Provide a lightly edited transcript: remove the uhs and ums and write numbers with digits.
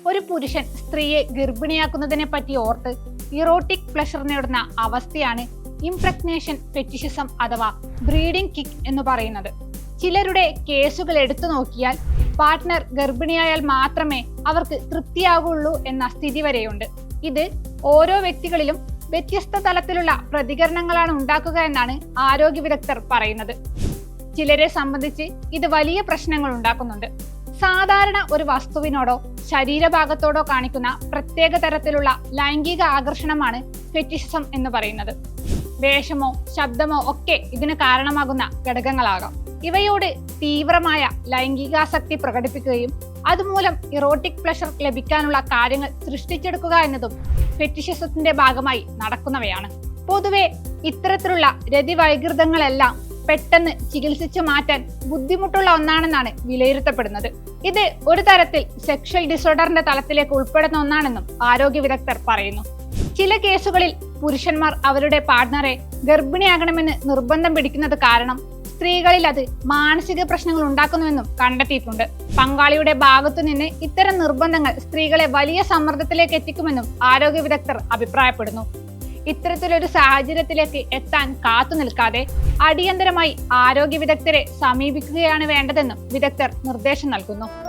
ഒരു പുരുഷൻ സ്ത്രീയെ ഗർഭിണിയാക്കുന്നതിനെ പറ്റി ഓർത്ത് ഇറോട്ടിക് പ്ലഷർ നേടുന്ന അവസ്ഥയാണ് ഇംപ്രഗ്നേഷൻ ഫെറ്റിഷിസം അഥവാ ബ്രീഡിംഗ് കിക്ക് എന്ന് പറയുന്നത്. ചിലരുടെ കേസുകൾ എടുത്തു നോക്കിയാൽ പാർട്ട്ണർ ഗർഭിണിയായാൽ മാത്രമേ അവർക്ക് തൃപ്തിയാകുള്ളൂ എന്ന സ്ഥിതി വരെയുണ്ട്. ഇത് ഓരോ വ്യക്തികളിലും വ്യത്യസ്ത തലത്തിലുള്ള പ്രതികരണങ്ങളാണ് ഉണ്ടാക്കുക എന്നാണ് ആരോഗ്യ വിദഗ്ധർ പറയുന്നത്. ചിലരെ സംബന്ധിച്ച് ഇത് വലിയ പ്രശ്നങ്ങൾ ഉണ്ടാക്കുന്നുണ്ട്. സാധാരണ ഒരു വസ്തുവിനോടോ ശരീരഭാഗത്തോടോ കാണിക്കുന്ന പ്രത്യേക തരത്തിലുള്ള ലൈംഗിക ആകർഷണമാണ് ഫെറ്റിഷിസം എന്ന് പറയുന്നത്. വേഷമോ ശബ്ദമോ ഒക്കെ ഇതിന് കാരണമാകുന്ന ഘടകങ്ങളാകാം. ഇവയോട് തീവ്രമായ ലൈംഗികാസക്തി പ്രകടിപ്പിക്കുകയും അതുമൂലം ഇറോട്ടിക് പ്ലഷർ ലഭിക്കാനുള്ള കാര്യങ്ങൾ സൃഷ്ടിച്ചെടുക്കുക എന്നതും ഫെറ്റിഷിസത്തിന്റെ ഭാഗമായി നടക്കുന്നവയാണ്. പൊതുവെ ഇത്തരത്തിലുള്ള രതിവൈകൃതങ്ങളെല്ലാം പെട്ടെന്ന് ചികിത്സിച്ചു മാറ്റാൻ ബുദ്ധിമുട്ടുള്ള ഒന്നാണെന്നാണ് വിലയിരുത്തപ്പെടുന്നത്. ഇത് ഒരു തരത്തിൽ സെക്ഷൽ ഡിസോർഡറിന്റെ തലത്തിലേക്ക് ഉൾപ്പെടുന്ന ഒന്നാണെന്നും ആരോഗ്യ വിദഗ്ധർ പറയുന്നു. ചില കേസുകളിൽ പുരുഷന്മാർ അവരുടെ പാർട്ട്ണറെ ഗർഭിണിയാകണമെന്ന് നിർബന്ധം പിടിക്കുന്നത് കാരണം സ്ത്രീകളിൽ അത് മാനസിക പ്രശ്നങ്ങൾ ഉണ്ടാക്കുന്നുവെന്നും കണ്ടെത്തിയിട്ടുണ്ട്. പങ്കാളിയുടെ ഭാഗത്തു നിന്ന് ഇത്തരം നിർബന്ധങ്ങൾ സ്ത്രീകളെ വലിയ സമ്മർദ്ദത്തിലേക്ക് എത്തിക്കുമെന്നും ആരോഗ്യ വിദഗ്ധർ അഭിപ്രായപ്പെടുന്നു. ഇത്തരത്തിലൊരു സാഹചര്യത്തിലേക്ക് എത്താൻ കാത്തു നിൽക്കാതെ അടിയന്തരമായി ആരോഗ്യ വിദഗ്ധരെ സമീപിക്കുകയാണ് വേണ്ടതെന്നും വിദഗ്ധർ നിർദ്ദേശം നൽകുന്നു.